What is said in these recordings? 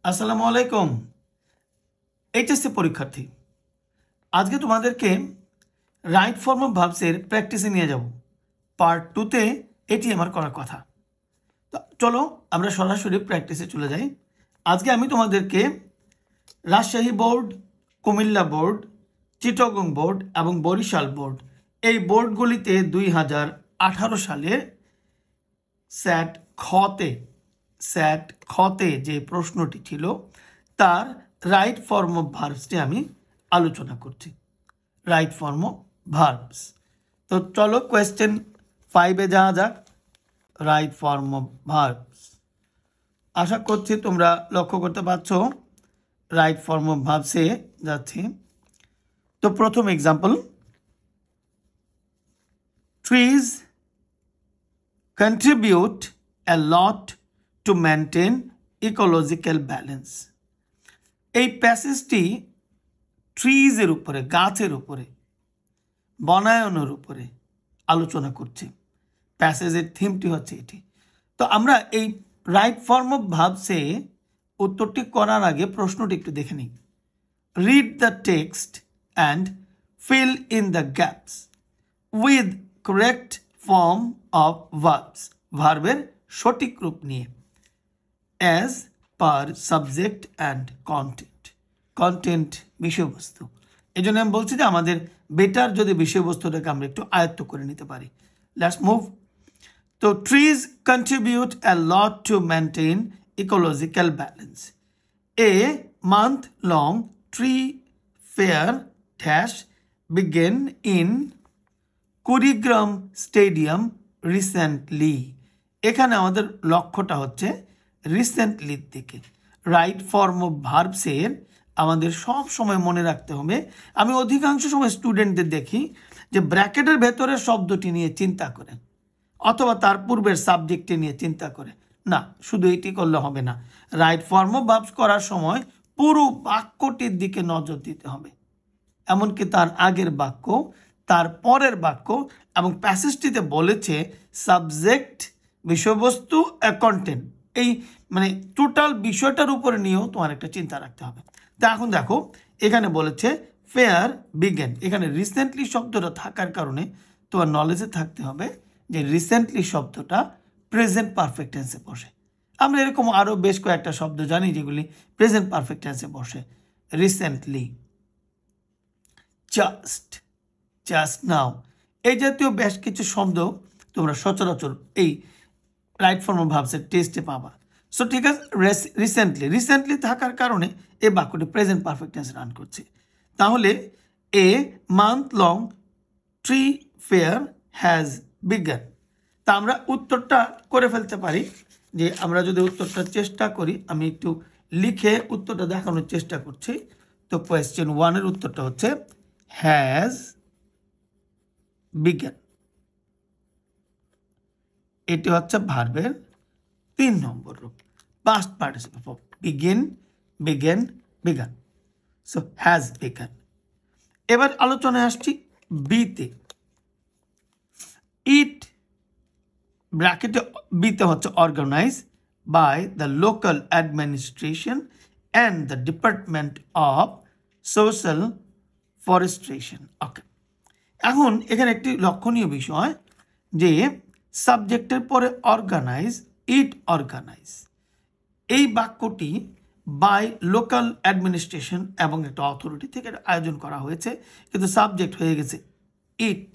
আসসালামু আলাইকুম এইচএসসি পরীক্ষার্থী। আজকে তোমাদেরকে রাইট ফর্ম অফ ভার্বসের প্র্যাকটিসে নিয়ে যাব। পার্ট 2তে এটি আমার করার কথা। তো চলো আমরা সরাসরি প্র্যাকটিসে চলে যাই। আজকে আমি তোমাদেরকে Rajshahi board, Comilla board, Chittagong board এবং বরিশাল বোর্ড এই বোর্ডগুলিতে 2018 সালে স্যাট খতে যে প্রশ্নটি ছিল তার রাইট ফর্ম অফ ভার্বসটি আমি আলোচনা করছি। Right form of verbs. তো চলো কোয়েশ্চেন 5-এ যাওয়া যাক। Right form of verbs. আশা করছি তোমরা লক্ষ্য করতে পারছো রাইট ফর্ম অফ ভার্বসে যাচ্ছি। তো প্রথম example, trees contribute a lot to maintain ecological balance। এই প্যাসেজটি ট্রিজের উপরে, গাছের উপরে, বনায়নের উপরে আলোচনা করছে। প্যাসেজের থিমটি হচ্ছে এটি। তো আমরা এই রাইট ফর্ম অফ ভার্বসে উত্তরটি করার আগে প্রশ্নটি একটু দেখে নিই। Read the text and fill in the gaps with correct form of verbs. ভার্বের সঠিক রূপ নিয়ে as per subject and content বিষয়বস্তু। এই জন্য আমি বলছি যে আমাদের বেটার যদি বিষয়বস্তুটাকে আমরা একটু আয়ত্ত করে নিতে পারি। Let's move. তো trees contribute a lot to maintain ecological balance. A month long tree fair dash begin in Kurigram stadium recently. এখানে আমাদের লক্ষ্যটা হচ্ছে রিসেন্টলির দিকে। রাইট ফর্ম অফ ভার্বসের আমাদের সব সময় মনে রাখতে হবে। আমি অধিকাংশ সময় স্টুডেন্টদের দেখি যে ব্র্যাকেটের ভেতরের শব্দটি নিয়ে চিন্তা করে অথবা তার পূর্বের সাবজেক্টটি নিয়ে চিন্তা করে। না, শুধু এটি করলে হবে না। রাইট ফর্ম অফ ভার্বস করার সময় পুরো বাক্যটির দিকে নজর দিতে হবে, এমনকি তার আগের বাক্য, তার পরের বাক্য, এবং প্যাসেজটিতে বলেছে সাবজেক্ট, বিষয়বস্তু, কন্টেন্ট, এই মানে টোটাল বিষয়টার উপরে নিয়েও তোমার একটা চিন্তা রাখতে হবে। তো এখন দেখো এখানে বলেছে ফেয়ার বিগেন। এখানে রিসেন্টলি শব্দটা থাকার কারণে তোমার নলেজে থাকতে হবে যে রিসেন্টলি শব্দটা প্রেজেন্ট পারফেক্ট টেন্সে বসে। আমরা এরকম আরও বেশ কয়েকটা শব্দ জানি যেগুলি প্রেজেন্ট পারফেক্ট টেন্সে বসে। রিসেন্টলি, জাস্ট নাও, এই জাতীয় বেশ কিছু শব্দ তোমরা সচরাচর এই রাইট ফর্ম অফ ভার্বসের টেস্টে পাবা। সো ঠিক আছে, রিসেন্টলি থাকার কারণে এই বাক্যটি প্রেজেন্ট পারফেক্ট টেন্সে রান করছে। তাহলে এ month long tree fair has began. তা আমরা উত্তরটা করে ফেলতে পারি যে আমরা যদি উত্তরটা চেষ্টা করি, আমি একটু লিখে উত্তরটা দেখানোর চেষ্টা করছি। তো কোয়েশ্চেন 1-এর উত্তরটা হচ্ছে হ্যাজ বিগান। এটি হচ্ছে ভার্বের 3 নম্বর রূপ, past participle form. Began. So has began. এবার আলোচনায় আসছি বিতে। ইট ব্র্যাকেটে বিতে হচ্ছে organise by the local administration and the department of social forestation. Okay, এখন এখানে একটি লক্ষণীয় বিষয় যে সাবজেক্টের পরে অর্গানাইজ, অর্গানাইজ, এই বাক্যটি বাই লোকাল অ্যাডমিনিস্ট্রেশন এবং একটা অথরিটি থেকে আয়োজন করা হয়েছে, কিন্তু সাবজেক্ট হয়ে গেছে ইট।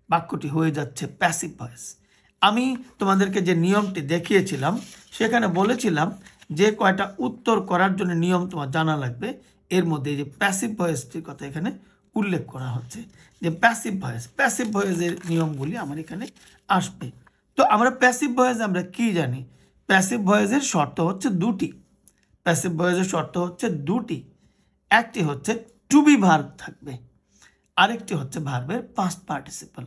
বাক্যটি হয়ে যাচ্ছে প্যাসিভ ভয়েস। আমি তোমাদেরকে যে নিয়মটি দেখিয়েছিলাম সেখানে বলেছিলাম যে কয়টা উত্তর করার জন্য নিয়ম তোমার জানা লাগবে। এর মধ্যে যে প্যাসিভ ভয়েসটির কথা এখানে উল্লেখ করা হচ্ছে, যে প্যাসিভ ভয়েসের নিয়মগুলি আমার এখানে আসবে। তো আমরা প্যাসিভ ভয়েস আমরা কি জানি? প্যাসিভ ভয়েসের শর্ত হচ্ছে দুটি। একটি হচ্ছে টু বি ভার্ব থাকবে, আরেকটি হচ্ছে ভার্বের পাস্ট পার্টিসিপল।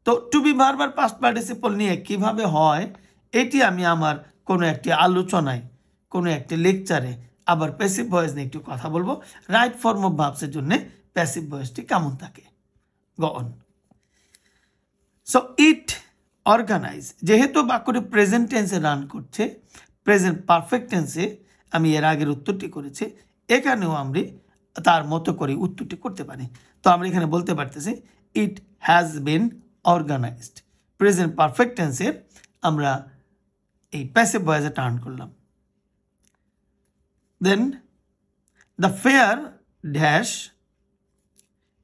তো টু বি ভার্ব আর পাস্ট পার্টিসিপল নিয়ে কিভাবে হয় এটি আমি আমার কোনো একটি আলোচনায়, কোনো একটি লেকচারে আবার প্যাসিভ ভয়েস নিয়ে একটু কথা বলবো। রাইট ফর্ম অফ ভার্বসের জন্য প্যাসিভ ভয়েসটি কেমন থাকে। Go on. So it organise, যেহেতু বাক্যটি প্রেজেন্ট টেন্সে রান করছে, প্রেজেন্ট পারফেক্ট টেন্সে, আমি এর আগের উত্তরটি করেছি, এখানেও আমরা তার মতো করে উত্তরটি করতে পারি। তো আমরা এখানে বলতে পারতেছি it has been organised. Present perfect টেন্সের আমরা এই প্যাসিভ ভয়েসে টার্ন করলাম। Then the fair dash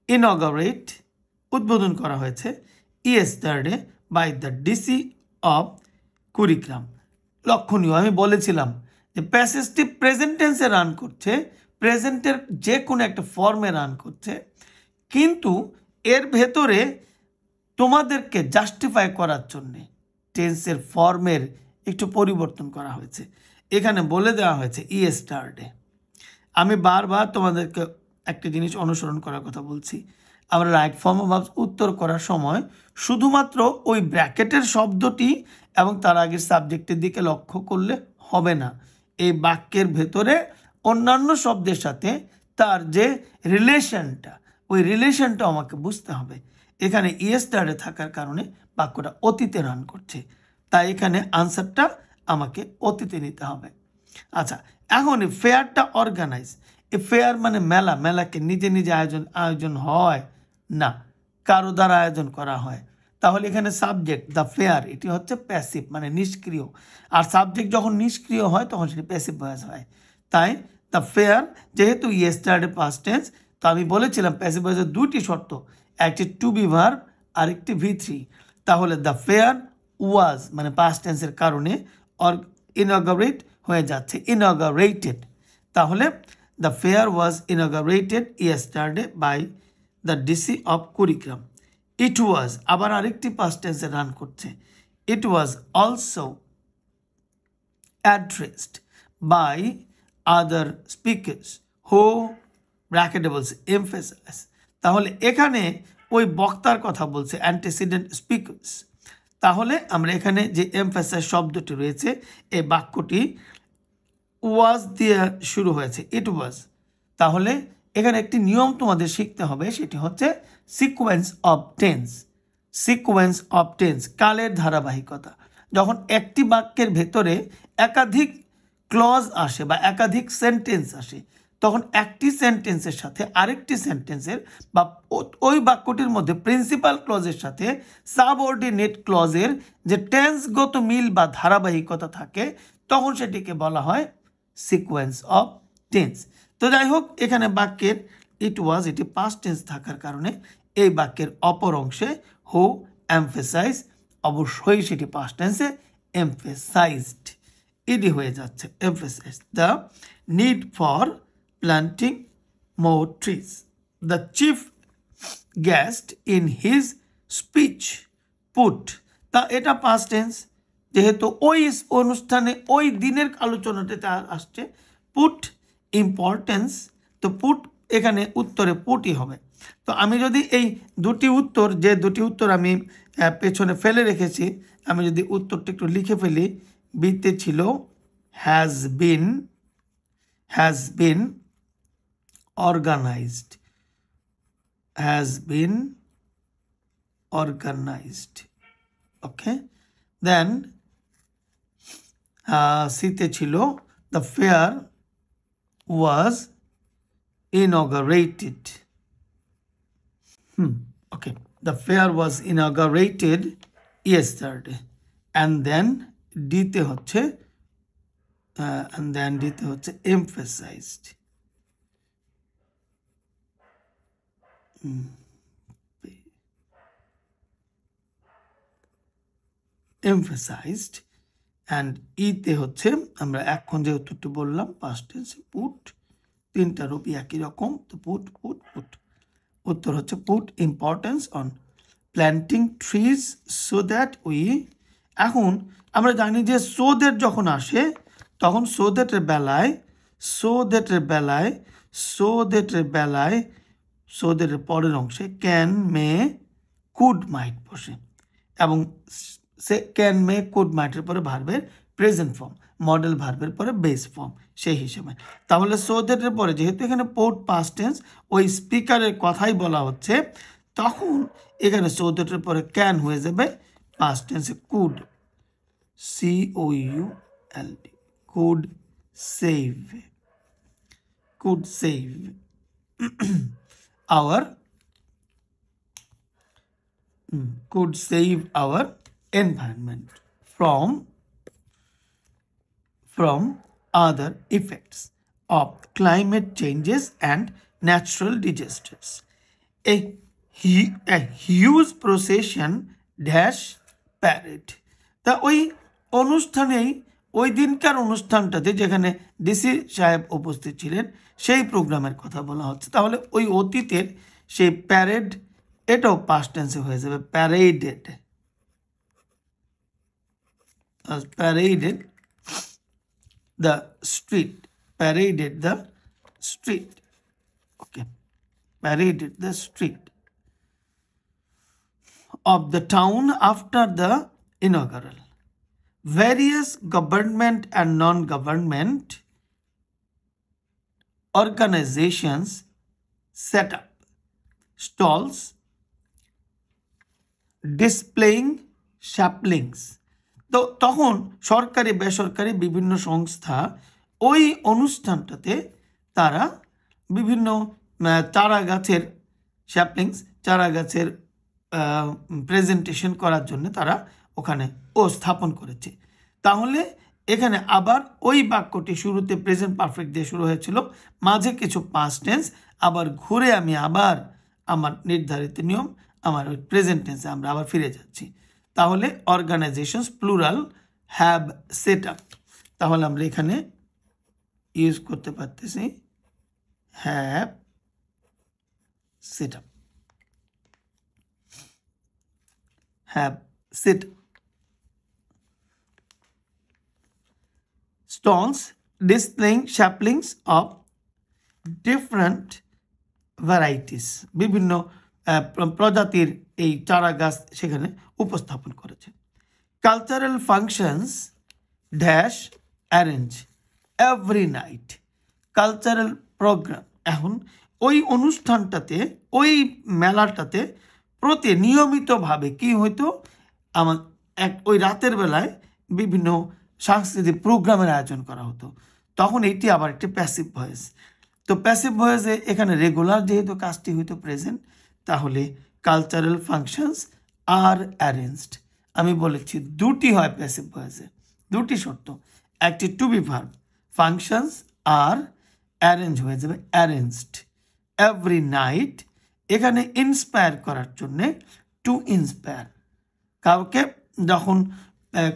inaugurate, উদ্বোধন করা হয়েছে yesterday by the DC of Kurigram. লক্ষণীয়, আমি বলেছিলাম যে প্যাসেজটি প্রেজেন্ট টেন্সে রান করছে, প্রেজেন্টের যে কোনো একটা ফর্মে রান করছে, কিন্তু এর ভেতরে তোমাদেরকে জাস্টিফাই করার জন্যে টেন্সের ফর্মের একটু পরিবর্তন করা হয়েছে। এখানে বলে দেওয়া হয়েছে ইয়েস্টারডে। আমি বারবার তোমাদেরকে একটা জিনিস অনুসরণ করার কথা বলছি। আমরা রাইট ফর্ম অফ উত্তর করার সময় শুধুমাত্র ওই ব্র্যাকেটের শব্দটি এবং তার আগের সাবজেক্টের দিকে লক্ষ্য করলে হবে না। এই বাক্যের ভেতরে অন্যান্য শব্দের সাথে তার যে রিলেশনটা, ওই রিলেশনটা আমাকে বুঝতে হবে। এখানে ইয়েস্টারডে থাকার কারণে বাক্যটা অতীতে রান করছে, তাই এখানে আনসারটা আমাকে অতীতে নিতে হবে। আচ্ছা, এখন ফেয়ারটা অর্গানাইজ, এই ফেয়ার মানে মেলা, মেলাকে নিজে নিজে আয়োজন হয় না, কারো দ্বারা আয়োজন করা হয়। তাহলে এখানে সাবজেক্ট দ্য ফেয়ার, এটি হচ্ছে প্যাসিভ মানে নিষ্ক্রিয়, আর সাবজেক্ট যখন নিষ্ক্রিয় হয় তখন সেটি প্যাসিভ ভয়েস হয়। তাই দ্য ফেয়ার যেহেতু ইয়েস্টারডে পাস্ট টেন্স, তো আমি বলেছিলাম প্যাসিভ ভয়েসের দুটি শর্ত, একটি টু বি ভার্ব আরেকটি V3। তাহলে দ্য ফেয়ার ওয়াজ মানে পাস্ট টেন্সের কারণে ইনঅগারেট হয়ে যাচ্ছে ইনঅগারেটেড। তাহলে the fair was inaugurated yesterday by the DC of Kurigram. It was আবার আরেকটি পাস্ট টেন্সে রান করছে, it was also addressed by other speakers who ব্র্যাকেটে বলছে এমফেসাইজ। তাহলে এখানে ওই বক্তার কথা বলছে অ্যান্টিসিডেন্ট স্পিকার্স। তাহলে আমরা এখানে যে এমফেসাইজ শব্দটি রয়েছে, এই বাক্যটি ওয়াজ দিয়ে শুরু হয়েছে, ইট ওয়াজ। তাহলে এখানে একটি নিয়ম তোমাদের শিখতে হবে, সেটি হচ্ছে sequence of tense. Sequence of tense কালের ধারাবাহিকতা। যখন একটি বাক্যের ভেতরে একাধিক ক্লজ আসে বা একাধিক সেন্টেন্স আসে, তখন একটি সেন্টেন্সের সাথে আরেকটি সেন্টেন্সের বা ওই বাক্যটির মধ্যে প্রিন্সিপাল ক্লজের সাথে সাবঅর্ডিনেট ক্লজের যে টেন্সগত মিল বা ধারাবাহিকতা থাকে, তখন সেটিকে বলা হয় সিকোয়েন্স অফ টেন্স। তো যাই হোক, এখানে বাক্যের ইট ওয়াজ এটি পাস্ট টেন্স থাকার কারণে এই বাক্যের অপর অংশে হু এমফেসাইজ, অবশ্যই সেটি পাস্ট টেন্সে এমফেসাইজড, ইডি হয়ে যাচ্ছে emphasise. The need for planting more trees. The chief guest in his speech put, তা এটা past tense, যেহেতু ওই অনুষ্ঠানে ওই দিনের আলোচনাতে আসছে, put importance, তো put এখানে উত্তরে পুটই হবে। তো আমি যদি এই দুটি উত্তর আমি পেছনে ফেলে রেখেছি, আমি যদি উত্তরটা একটু লিখে ফেলি, বিতে ছিল has been organized, okay. Then সিতে ছিল the fair was inaugurated, okay, the fair was inaugurated yesterday, and then ডিতে হচ্ছে emphasized, emphasized, and ইতে হচ্ছে আমরা এখন যে উত্তরটি বললাম পাস্ট টেন্সে পুট, তিনটা রূপই একই রকম, তো পুট উত্তর হচ্ছে put importance on planting trees so that we. এখন আমরা জানি যে সো দ্যাট যখন আসে তখন সো দ্যাটের পরের অংশে ক্যান, মে, কুড, মাইট বসে, এবং সে ক্যান, মে, কুড, মাইটের পরে ভার্বের প্রেজেন্ট ফর্ম, মডেল ভার্বের পরে বেস ফর্ম সেই হিসেবে। তাহলে সো দ্যাটের পরে যেহেতু এখানে পোর্ট পাস্ট টেন্স, ওই স্পিকারের কথাই বলা হচ্ছে, তখন এখানে সো দ্যাটের পরে ক্যান হয়ে যাবে পাস্ট টেন্সে could, COULD, could save our environment from other effects of climate changes and natural disasters. A huge procession dash parade. তা ওই অনুষ্ঠানেই ওই দিনকার অনুষ্ঠানটাতে যেখানে ডিসি সাহেব উপস্থিত ছিলেন সেই প্রোগ্রামের কথা বলা হচ্ছে। তাহলে ওই অতীতের সেই প্যারেড, এটাও পাস্ট টেন্সে হয়ে যাবে প্যারেডেড, the street, paraded the street, okay, paraded the street of the town after the inaugural. Various government and non-government organizations set up stalls displaying saplings. তো তখন সরকারি বেসরকারি বিভিন্ন সংস্থা ওই অনুষ্ঠানটাতে তারা বিভিন্ন চারা গাছের চারা গাছের প্রেজেন্টেশন করার জন্য তারা ওখানে স্থাপন করেছে। তাহলে এখানে আবার ওই বাক্যটি শুরুতে প্রেজেন্ট পারফেক্ট দিয়ে শুরু হয়েছিল, মাঝে কিছু পাস্ট টেন্স, আবার ঘুরে আমি আবার আমার নির্ধারিত নিয়ম আমার ওই প্রেজেন্ট টেন্সে আমরা আবার ফিরে যাচ্ছি। তাহলে organisations plural have set up, তাহলে আমরা এখানে ইউজ করতে পারতেছি have set up, have set stalls displaying saplings of different varieties, বিভিন্ন প্রজাতির এই চারা গাছ সেখানে উপস্থাপন করেছে। Cultural functions dash arrange every night, cultural programme, এখন ওই অনুষ্ঠানটাতে ওই মেলাটাতে নিয়মিতভাবে কি হইতো, আমার ওই রাতের বেলায় বিভিন্ন সাংস্কৃতিক প্রোগ্রামের আয়োজন করা হতো। তখন এটি আবার একটি প্যাসিভ ভয়েস। তো প্যাসিভ ভয়েসে এখানে রেগুলার যেহেতু কাজটি হইতো প্রেজেন্ট, তাহলে কালচারাল ফাংশনস আর অ্যারেঞ্জড। আমি বলেছি দুটি হয় প্যাসিভ ভয়েসে, দুটি শর্ত, একটি টু বি ভার্ব, ফাংশনস আর অ্যারেঞ্জ হয়ে যাবে অ্যারেঞ্জড। এভরি নাইট এখানে ইন্সপায়ার করার জন্যে টু ইন্সপায়ার, কাউকে যখন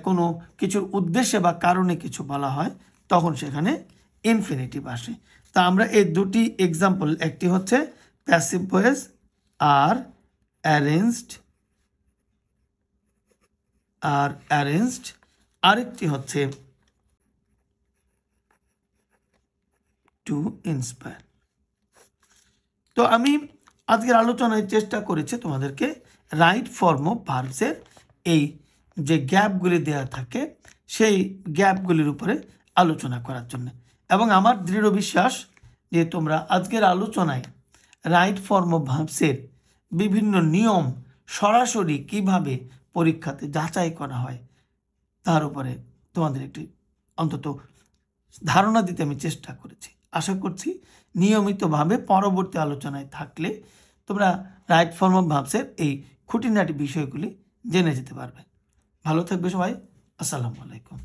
কোনো কিছুর উদ্দেশ্যে বা কারণে কিছু বলা হয় তখন সেখানে ইনফিনিটিভ আসে। তা আমরা এই দুটি এক্সাম্পল, একটি হচ্ছে প্যাসিভ ভয়েস আর অ্যারেঞ্জড, আরেকটি হচ্ছে টু ইন্সপায়ার। তো আমি আজকের আলোচনায় চেষ্টা করেছি তোমাদেরকে রাইট ফর্ম অফ ভার্বসের এই যে গ্যাপগুলি দেওয়া থাকে সেই গ্যাপগুলির উপরে আলোচনা করার জন্য, এবং আমার দৃঢ় বিশ্বাস যে তোমরা আজকের আলোচনায় রাইট ফর্ম অফ ভার্বসের বিভিন্ন নিয়ম সরাসরি কিভাবে পরীক্ষাতে যাচাই করা হয় তার উপরে তোমাদের একটি অন্তত ধারণা দিতে আমি চেষ্টা করেছি। আশা করছি নিয়মিতভাবে পরবর্তী আলোচনায় থাকলে তোমরা রাইট ফর্ম অফ ভার্বসের এই খুঁটিনাটি বিষয়গুলি জেনে যেতে পারবে। ভালো থাকবে সবাই, আসসালামু আলাইকুম।